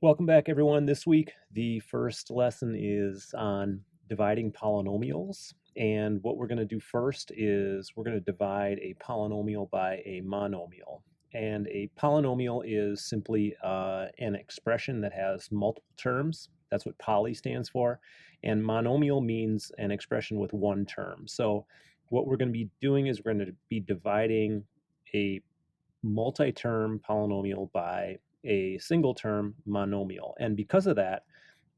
Welcome back, everyone. This week, the first lesson is on dividing polynomials. And what we're going to do first is we're going to divide a polynomial by a monomial. And a polynomial is simply an expression that has multiple terms. That's what poly stands for. And monomial means an expression with one term. So what we're going to be doing is we're going to be dividing a multi-term polynomial by a single term monomial. And because of that,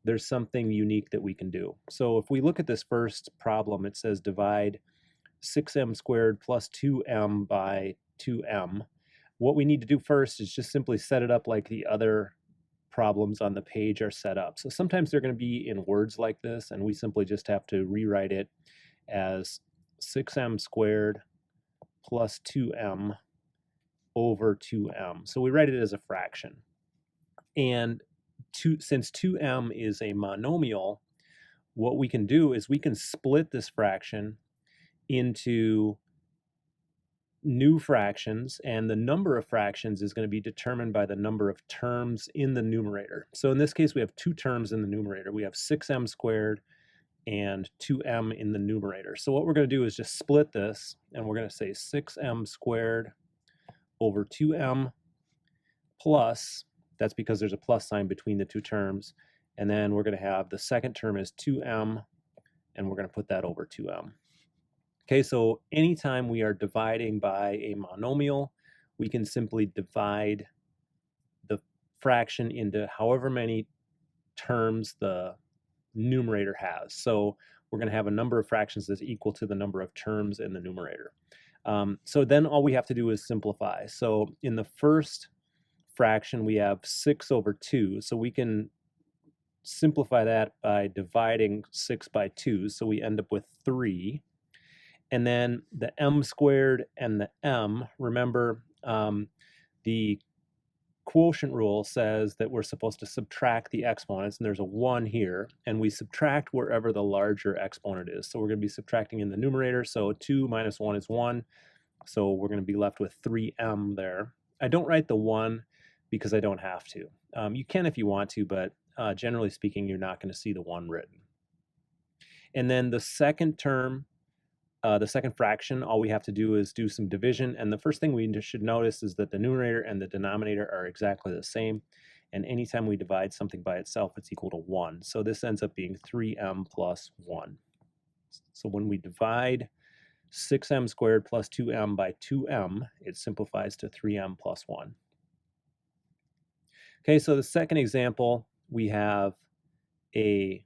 there's something unique that we can do. So if we look at this first problem, it says divide 6m squared plus 2m by 2m. What we need to do first is just simply set it up like the other problems on the page are set up. So sometimes they're going to be in words like this, and we simply just have to rewrite it as 6m squared plus 2m over 2m. So we write it as a fraction. And since 2m is a monomial, what we can do is we can split this fraction into new fractions, and the number of fractions is going to be determined by the number of terms in the numerator. So in this case, we have two terms in the numerator. We have 6m squared and 2m in the numerator. So what we're going to do is just split this, and we're going to say 6m squared over 2m plus, that's because there's a plus sign between the two terms, and then we're going to have the second term is 2m, and we're going to put that over 2m. Okay, so anytime we are dividing by a monomial, we can simply divide the fraction into however many terms the numerator has. So we're going to have a number of fractions that's equal to the number of terms in the numerator. So then all we have to do is simplify. So in the first fraction, we have 6 over 2. So we can simplify that by dividing 6 by 2. So we end up with 3. And then the m squared and the m, remember the quotient rule says that we're supposed to subtract the exponents, and there's a 1 here, and we subtract wherever the larger exponent is. So we're going to be subtracting in the numerator, so 2 minus 1 is 1, so we're going to be left with 3m there. I don't write the 1 because I don't have to. You can if you want to, but generally speaking, you're not going to see the 1 written. And then the second term, the second fraction, all we have to do is do some division. And the first thing we should notice is that the numerator and the denominator are exactly the same. And anytime we divide something by itself, it's equal to 1. So this ends up being 3m plus 1. So when we divide 6m squared plus 2m by 2m, it simplifies to 3m plus 1. Okay, so the second example, we have a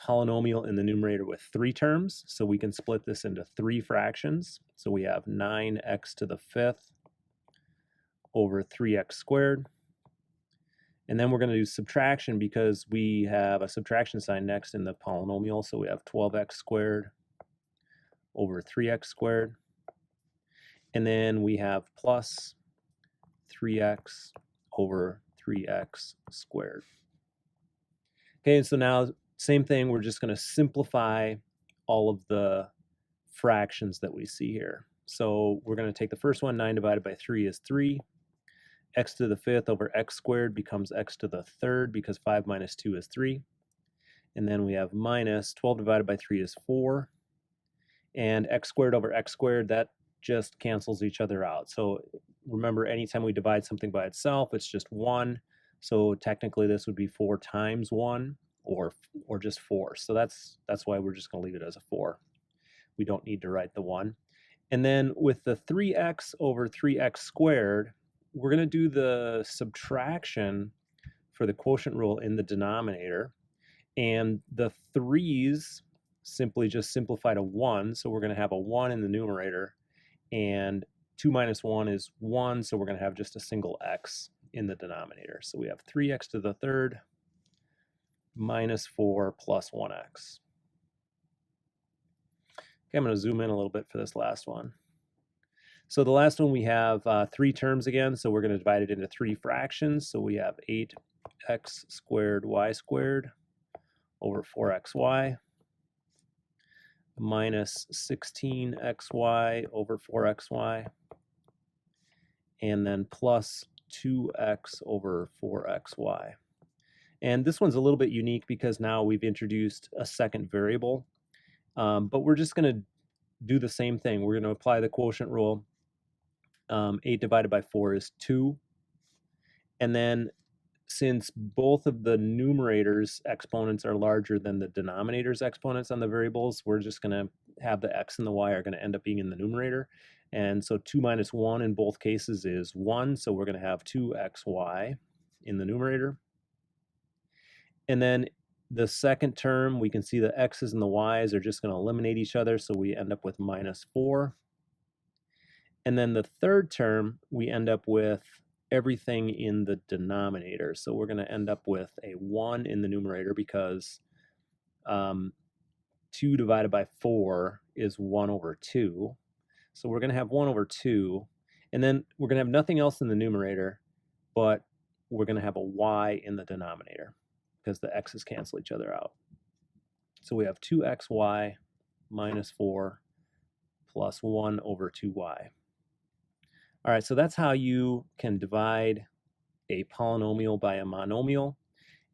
polynomial in the numerator with 3 terms, so we can split this into 3 fractions. So we have 9x to the 5th over 3x squared. And then we're going to do subtraction because we have a subtraction sign next in the polynomial, so we have 12x squared over 3x squared. And then we have plus 3x over 3x squared. Okay, and so now same thing, we're just going to simplify all of the fractions that we see here. So we're going to take the first one, 9 divided by 3 is 3. X to the 5th over x squared becomes x to the 3rd because 5 minus 2 is 3. And then we have minus 12 divided by 3 is 4. And x squared over x squared, that just cancels each other out. So remember, anytime we divide something by itself, it's just 1. So technically this would be 4 times 1. Or just 4. So that's why we're just going to leave it as a 4. We don't need to write the 1. And then with the 3x over 3x squared, we're going to do the subtraction for the quotient rule in the denominator. And the 3's simply just simplify to 1. So we're going to have a 1 in the numerator. And 2 minus 1 is 1. So we're going to have just a single x in the denominator. So we have 3x to the 3rd minus 4 plus 1x. Okay, I'm going to zoom in a little bit for this last one. So the last one, we have 3 terms again, so we're going to divide it into 3 fractions. So we have 8x squared y squared over 4xy minus 16xy over 4xy, and then plus 2x over 4xy. And this one's a little bit unique because now we've introduced a second variable, but we're just going to do the same thing. We're going to apply the quotient rule. 8 divided by 4 is 2. And then since both of the numerators exponents are larger than the denominator's exponents on the variables, we're just going to have the x and the y are going to end up being in the numerator. And so 2 minus 1 in both cases is 1, so we're going to have 2xy in the numerator. And then the second term, we can see the x's and the y's are just going to eliminate each other, so we end up with minus 4. And then the third term, we end up with everything in the denominator. So we're going to end up with a 1 in the numerator because 2 divided by 4 is 1 over 2. So we're going to have 1 over 2. And then we're going to have nothing else in the numerator, but we're going to have a y in the denominator because the x's cancel each other out. So we have 2xy minus 4 plus 1 over 2y. All right, so that's how you can divide a polynomial by a monomial.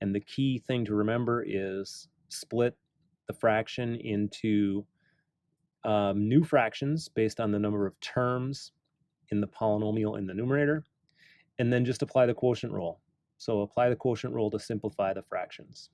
And the key thing to remember is split the fraction into new fractions based on the number of terms in the polynomial in the numerator, and then just apply the quotient rule. So apply the quotient rule to simplify the fractions.